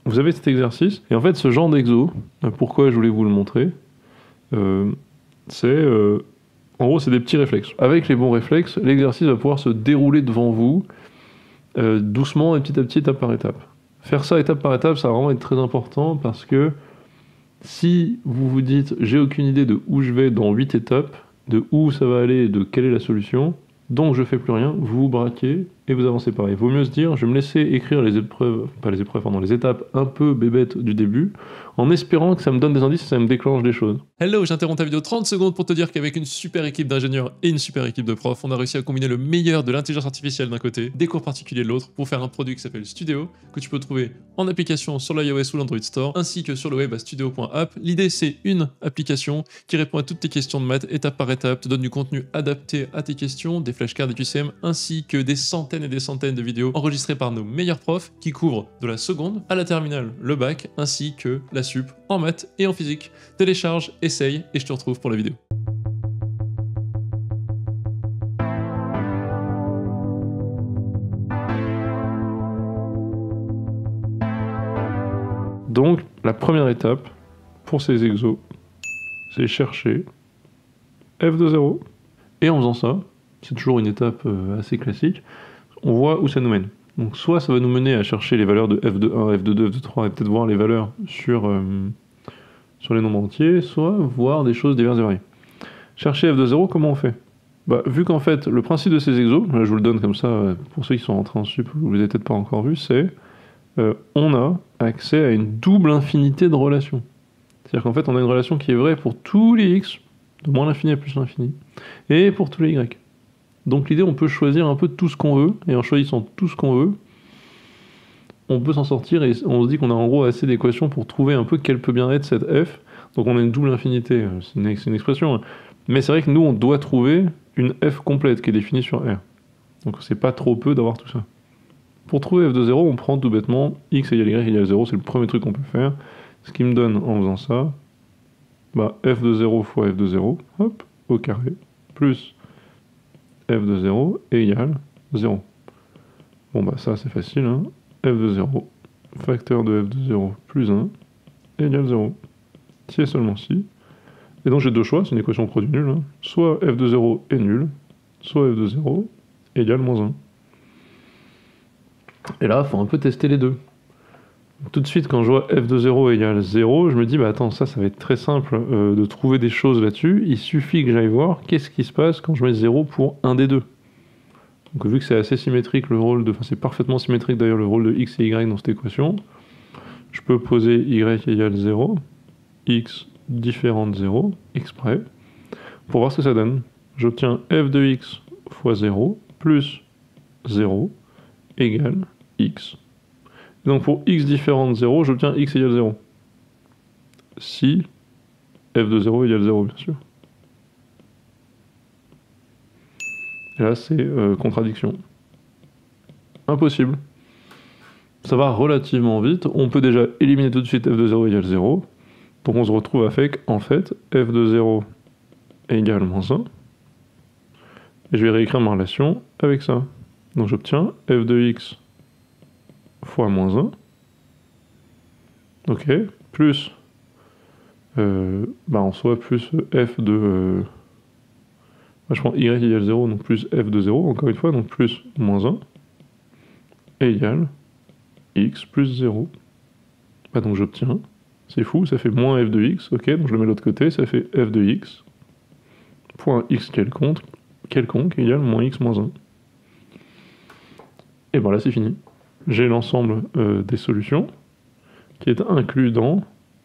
vous avez cet exercice, et en fait ce genre d'exo, pourquoi je voulais vous le montrer, c'est... en gros, c'est des petits réflexes. Avec les bons réflexes, l'exercice va pouvoir se dérouler devant vous, doucement et petit à petit, étape par étape. Faire ça étape par étape, ça va vraiment être très important parce que si vous vous dites « j'ai aucune idée de où je vais dans 8 étapes, de où ça va aller et de quelle est la solution », donc je fais plus rien, vous vous braquez et vous avancez pareil. Vaut mieux se dire, je vais me laisser écrire les épreuves, pas les épreuves, pardon, les étapes un peu bébêtes du début, en espérant que ça me donne des indices et ça me déclenche des choses. Hello, j'interromps ta vidéo 30 secondes pour te dire qu'avec une super équipe d'ingénieurs et une super équipe de profs, on a réussi à combiner le meilleur de l'intelligence artificielle d'un côté, des cours particuliers de l'autre, pour faire un produit qui s'appelle Studio, que tu peux trouver en application sur l'iOS ou l'Android Store, ainsi que sur le web à studio.app. L'idée, c'est une application qui répond à toutes tes questions de maths étape par étape, te donne du contenu adapté à tes questions, des flashcards et QCM, ainsi que des centaines et des centaines de vidéos enregistrées par nos meilleurs profs qui couvrent de la seconde à la terminale, le bac, ainsi que la sup en maths et en physique. Télécharge, essaye et je te retrouve pour la vidéo. Donc, la première étape pour ces exos, c'est chercher f de 0. Et en faisant ça, c'est toujours une étape assez classique, on voit où ça nous mène. Donc soit ça va nous mener à chercher les valeurs de f de 1, f de 2, f de 3, et peut-être voir les valeurs sur les nombres entiers, soit voir des choses diverses et variées. Chercher f de 0, comment on fait? Vu qu'en fait, le principe de ces exos, là je vous le donne comme ça, pour ceux qui sont rentrés en sup, vous ne l'avez peut-être pas encore vu, c'est on a accès à une double infinité de relations. C'est-à-dire qu'en fait, on a une relation qui est vraie pour tous les x, de moins l'infini à plus l'infini, et pour tous les y. Donc l'idée, on peut choisir un peu tout ce qu'on veut, et en choisissant tout ce qu'on veut, on peut s'en sortir, et on se dit qu'on a en gros assez d'équations pour trouver un peu quelle peut bien être cette f. Donc on a une double infinité, c'est une expression, hein. Mais c'est vrai que nous, on doit trouver une f complète qui est définie sur R. Donc c'est pas trop peu d'avoir tout ça. Pour trouver f de 0, on prend tout bêtement x égale y égale 0, c'est le premier truc qu'on peut faire. Ce qui me donne, en faisant ça, f de 0 fois f de 0, hop, au carré, plus f de 0 égale 0. Bon ça c'est facile, hein. F de 0, facteur de f de 0 plus 1, égale 0. Si et seulement si. Et donc j'ai deux choix, c'est une équation produit nulle, hein. Soit f de 0 est nul, soit f de 0 égale moins 1. Et là, il faut un peu tester les deux. Tout de suite, quand je vois f de 0 égale 0, je me dis, attends, ça va être très simple de trouver des choses là-dessus. Il suffit que j'aille voir qu'est-ce qui se passe quand je mets 0 pour un des deux. Donc vu que c'est assez symétrique, c'est parfaitement symétrique d'ailleurs le rôle de x et y dans cette équation, je peux poser y égale 0, x différent de 0, x près, pour voir ce que ça donne. J'obtiens f de x fois 0 plus 0 égale x. Et donc pour x différent de 0, j'obtiens x égale 0. Si f de 0 égale 0, bien sûr. Et là, c'est contradiction. Impossible. Ça va relativement vite. On peut déjà éliminer tout de suite f de 0 égale 0. Donc on se retrouve avec, en fait, f de 0 égale moins 1. Et je vais réécrire ma relation avec ça. Donc j'obtiens f de x fois moins 1. Ok. Plus, en soi, plus f de... je prends y égale 0, donc plus f de 0, encore une fois, donc plus moins 1, égale x plus 0. Donc j'obtiens, c'est fou, ça fait moins f de x, ok, donc je le mets de l'autre côté, ça fait f de x, point x quelconque égale moins x moins 1. Et là c'est fini. J'ai l'ensemble des solutions qui est inclus dans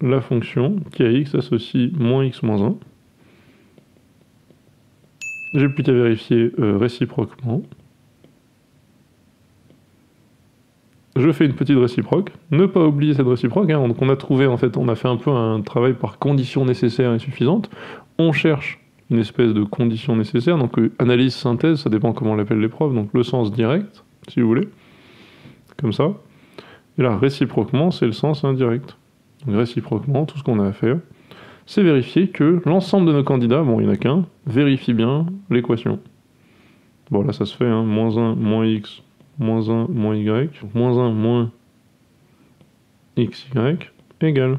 la fonction qui à x associe moins x moins 1. J'ai plus qu'à vérifier réciproquement. Je fais une petite réciproque. Ne pas oublier cette réciproque, hein. Donc on a trouvé, en fait, on a fait un peu un travail par condition nécessaire et suffisante. On cherche une espèce de condition nécessaire, donc analyse, synthèse, ça dépend comment on l'appelle les profs, donc le sens direct, si vous voulez, comme ça. Et là, réciproquement, c'est le sens indirect. Donc réciproquement, tout ce qu'on a à faire, c'est vérifier que l'ensemble de nos candidats, bon, il n'y en a qu'un, vérifie bien l'équation. Bon, là, ça se fait, hein, moins 1, moins x, moins 1, moins y, donc moins 1, moins xy égale.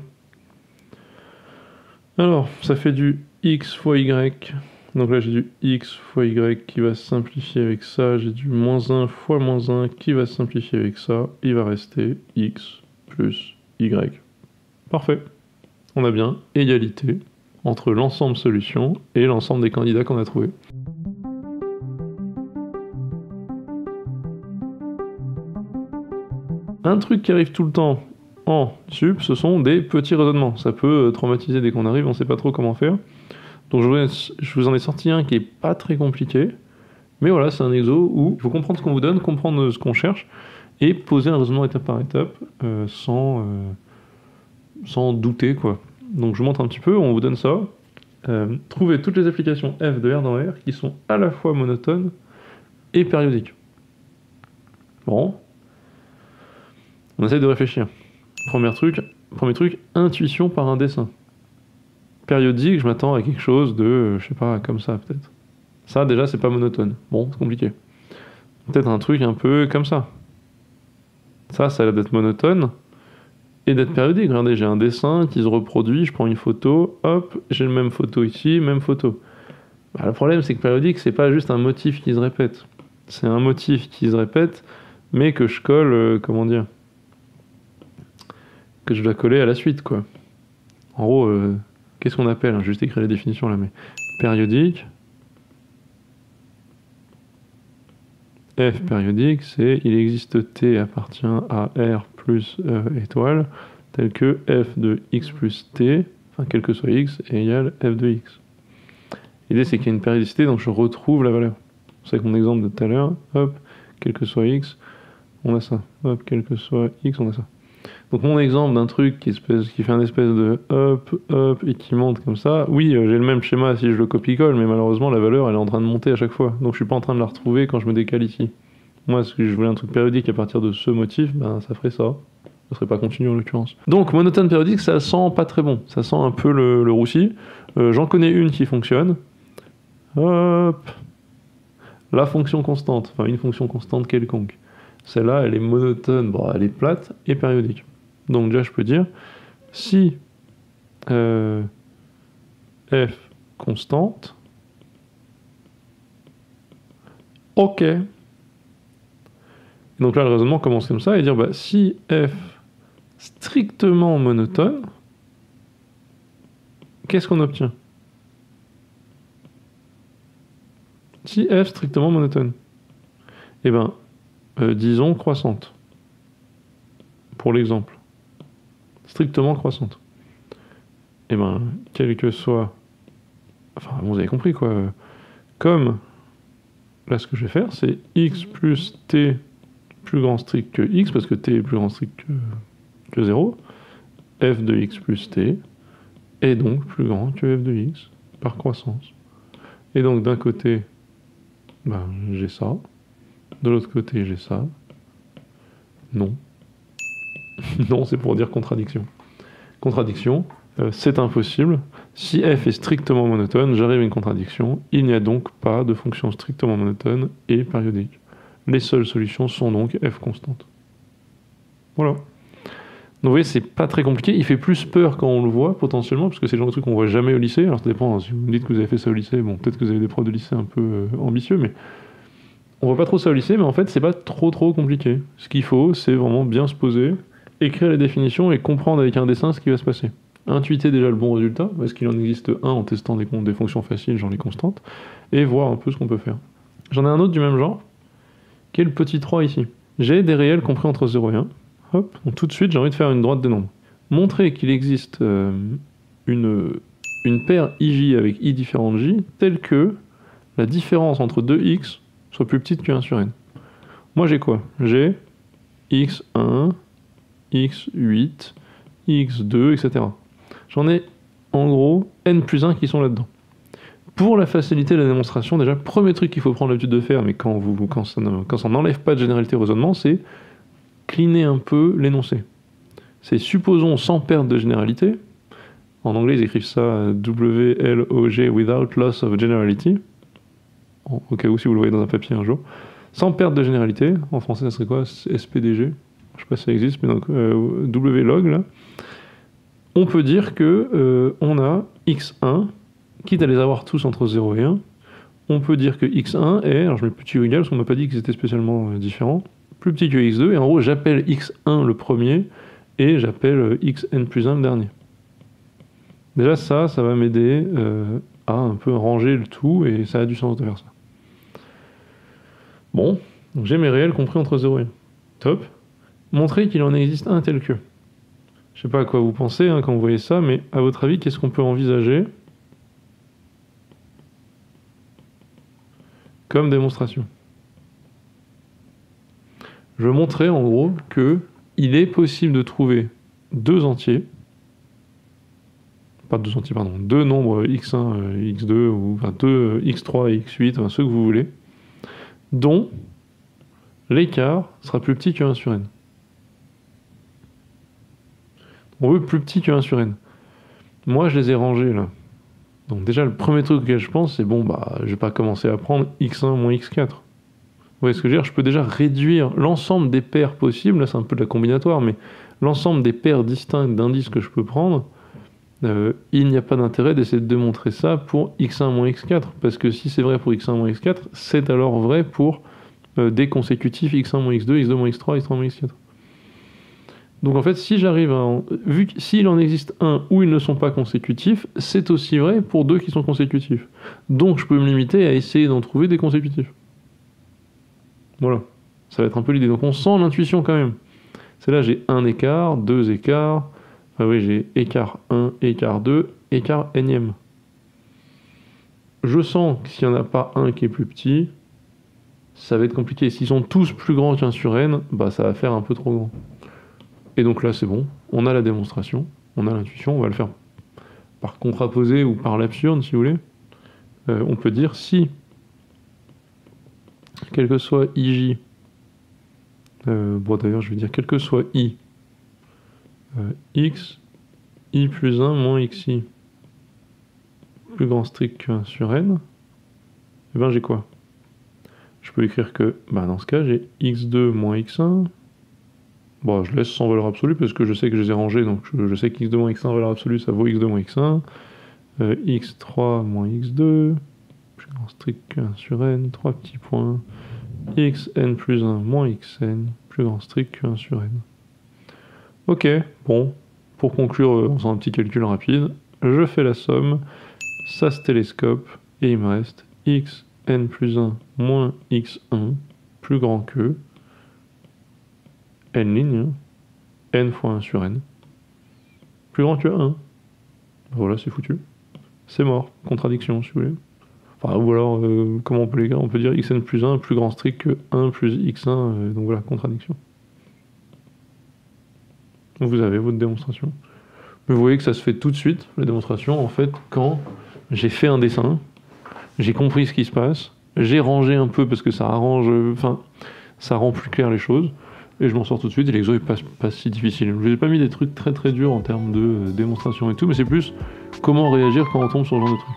Alors, ça fait du x fois y. Donc là, j'ai du x fois y qui va se simplifier avec ça. J'ai du -1 fois -1 qui va se simplifier avec ça. Il va rester x plus y. Parfait. On a bien égalité entre l'ensemble solution et l'ensemble des candidats qu'on a trouvés. Un truc qui arrive tout le temps en sup, ce sont des petits raisonnements. Ça peut traumatiser dès qu'on arrive, on ne sait pas trop comment faire. Donc je vous en ai sorti un qui est pas très compliqué, mais voilà, c'est un exo où il faut comprendre ce qu'on vous donne, comprendre ce qu'on cherche, et poser un raisonnement étape par étape, sans douter, quoi. Donc je vous montre un petit peu, on vous donne ça. Trouvez toutes les applications f de R dans R qui sont à la fois monotones et périodiques. Bon. On essaie de réfléchir. Premier truc, intuition par un dessin. Périodique, je m'attends à quelque chose de, je sais pas, comme ça peut-être. Ça déjà c'est pas monotone. Bon, c'est compliqué. Peut-être un truc un peu comme ça. Ça a l'air d'être monotone et d'être périodique. Regardez, j'ai un dessin qui se reproduit, je prends une photo, hop, j'ai le même photo ici, même photo. Bah, le problème c'est que périodique, c'est pas juste un motif qui se répète. C'est un motif qui se répète, mais que je colle, comment dire, que je dois coller à la suite, quoi. En gros, qu'est-ce qu'on appelle, hein, juste écrire les définitions là, mais périodique. F périodique, c'est il existe T appartient à R plus étoile, tel que f de x plus t, enfin quel que soit x, est égal f de x. L'idée c'est qu'il y a une périodicité, donc je retrouve la valeur. C'est mon exemple de tout à l'heure, hop, quel que soit x, on a ça. Hop, quel que soit x, on a ça. Donc mon exemple d'un truc qui fait un espèce de hop, et qui monte comme ça, oui, j'ai le même schéma si je le copie-colle, mais malheureusement la valeur elle est en train de monter à chaque fois. Donc je suis pas en train de la retrouver quand je me décale ici. Moi, si je voulais un truc périodique à partir de ce motif, ben ça ferait ça. Ça serait pas continu en l'occurrence. Donc monotone périodique, ça sent pas très bon. Ça sent un peu le roussi. J'en connais une qui fonctionne. Hop. La fonction constante, enfin une fonction constante quelconque. Celle-là, elle est monotone, bon, elle est plate et périodique. Donc déjà, je peux dire, si f constante, ok. Donc là, le raisonnement commence comme ça, et dire, bah, si f strictement monotone, qu'est-ce qu'on obtient? Si f strictement monotone, eh ben, disons croissante, pour l'exemple. Strictement croissante. Et ben, quel que soit... Enfin, vous avez compris, quoi. Comme, là, ce que je vais faire, c'est x plus t plus grand strict que x, parce que t est plus grand strict que 0, f de x plus t est donc plus grand que f de x, par croissance. Et donc, d'un côté, ben, j'ai ça. De l'autre côté, j'ai ça. Non. Non, c'est pour dire contradiction. Contradiction, c'est impossible. Si f est strictement monotone, j'arrive à une contradiction. Il n'y a donc pas de fonction strictement monotone et périodique. Les seules solutions sont donc f constante. Voilà. Donc vous voyez, c'est pas très compliqué. Il fait plus peur quand on le voit, potentiellement, parce que c'est le genre de truc qu'on voit jamais au lycée. Alors ça dépend, hein, si vous me dites que vous avez fait ça au lycée, bon, peut-être que vous avez des profs de lycée un peu ambitieux, mais on voit pas trop ça au lycée, mais en fait, c'est pas trop compliqué. Ce qu'il faut, c'est vraiment bien se poser, écrire les définitions et comprendre avec un dessin ce qui va se passer. Intuiter déjà le bon résultat, parce qu'il en existe un en testant des fonctions faciles, genre les constantes, et voir un peu ce qu'on peut faire. J'en ai un autre du même genre, qui est le petit 3 ici. J'ai des réels compris entre 0 et 1. Hop, donc tout de suite, j'ai envie de faire une droite des nombres. Montrer qu'il existe une paire ij avec i différente j, telle que la différence entre 2x soit plus petite que 1 sur n. Moi, j'ai quoi? J'ai x1, x8, x2, etc. J'en ai en gros n plus 1 qui sont là-dedans. Pour la facilité de la démonstration, déjà, premier truc qu'il faut prendre l'habitude de faire, mais quand ça n'enlève pas de généralité au raisonnement, c'est cleaner un peu l'énoncé. C'est supposons sans perte de généralité. En anglais, ils écrivent ça WLOG, without loss of generality. Au cas où, si vous le voyez dans un papier un jour. Sans perte de généralité. En français, ça serait quoi? SPDG. je sais pas si ça existe, mais donc wlog là, on peut dire que on a x1, quitte à les avoir tous entre 0 et 1, on peut dire que x1 est, alors je mets petit ou égal parce qu'on m'a pas dit que c'était spécialement différent, plus petit que x2, et en gros j'appelle x1 le premier, et j'appelle xn plus 1 le dernier. Déjà ça va m'aider à un peu ranger le tout, et ça a du sens de faire ça. Bon, donc j'ai mes réels compris entre 0 et 1. Top. Montrer qu'il en existe un tel que. Je sais pas à quoi vous pensez quand vous voyez ça, mais à votre avis, qu'est-ce qu'on peut envisager comme démonstration? Je veux montrer en gros que il est possible de trouver deux entiers, pas deux entiers, pardon, deux nombres x1, x2, ou enfin deux x3 et x8, enfin ceux que vous voulez, dont l'écart sera plus petit que 1 sur n. On veut plus petit que 1 sur n. Moi, je les ai rangés là. Donc déjà, le premier truc auquel je pense, c'est bon, bah, je vais pas commencer à prendre x1 moins x4. Vous voyez ce que je veux dire? Je peux déjà réduire l'ensemble des paires possibles, là c'est un peu de la combinatoire, mais l'ensemble des paires distinctes d'indices que je peux prendre, il n'y a pas d'intérêt d'essayer de démontrer ça pour x1 moins x4, parce que si c'est vrai pour x1 moins x4, c'est alors vrai pour des consécutifs x1 moins x2, x2 moins x3, x3 moins x4. Donc en fait, si j'arrive à... vu que s'il en existe un où ils ne sont pas consécutifs, c'est aussi vrai pour deux qui sont consécutifs. Donc je peux me limiter à essayer d'en trouver des consécutifs. Voilà, ça va être un peu l'idée. Donc on sent l'intuition quand même. C'est là, j'ai un écart, deux écarts, enfin oui, j'ai écart 1, écart 2, écart énième. Je sens que s'il n'y en a pas un qui est plus petit, ça va être compliqué. S'ils sont tous plus grands qu'un sur n, bah ça va faire un peu trop grand. Et donc là, c'est bon, on a la démonstration, on a l'intuition, on va le faire par contraposé ou par l'absurde, si vous voulez. On peut dire si, quel que soit ij, bon d'ailleurs, je vais dire quel que soit i, x, i plus 1 moins xi, plus grand strict que 1 sur n, et ben j'ai quoi? Je peux écrire que, bah dans ce cas, j'ai x2 moins x1. Bon, je laisse sans valeur absolue parce que je sais que je les ai rangés, donc je sais que x2 moins x1 valeur absolue, ça vaut x2 moins x1. x3 moins x2, plus grand strict que 1 sur n, 3 petits points. xn plus 1 moins xn, plus grand strict que 1 sur n. Ok, bon, pour conclure en faisant un petit calcul rapide, je fais la somme, ça se télescope, et il me reste xn plus 1 moins x1, plus grand que n ligne, n fois 1 sur n, plus grand que 1. Voilà, c'est foutu. C'est mort. Contradiction, si vous voulez. Enfin, ou alors, comment on peut l'écrire? On peut dire xn plus 1 plus grand strict que 1 plus x1, donc voilà, contradiction. Vous avez votre démonstration. Mais vous voyez que ça se fait tout de suite, la démonstration, en fait, quand j'ai fait un dessin, j'ai compris ce qui se passe, j'ai rangé un peu parce que ça arrange, enfin, ça rend plus clair les choses, et je m'en sors tout de suite, et l'exo est pas si difficile. Je n'ai pas mis des trucs très très durs en termes de démonstration et tout, mais c'est plus comment réagir quand on tombe sur ce genre de trucs.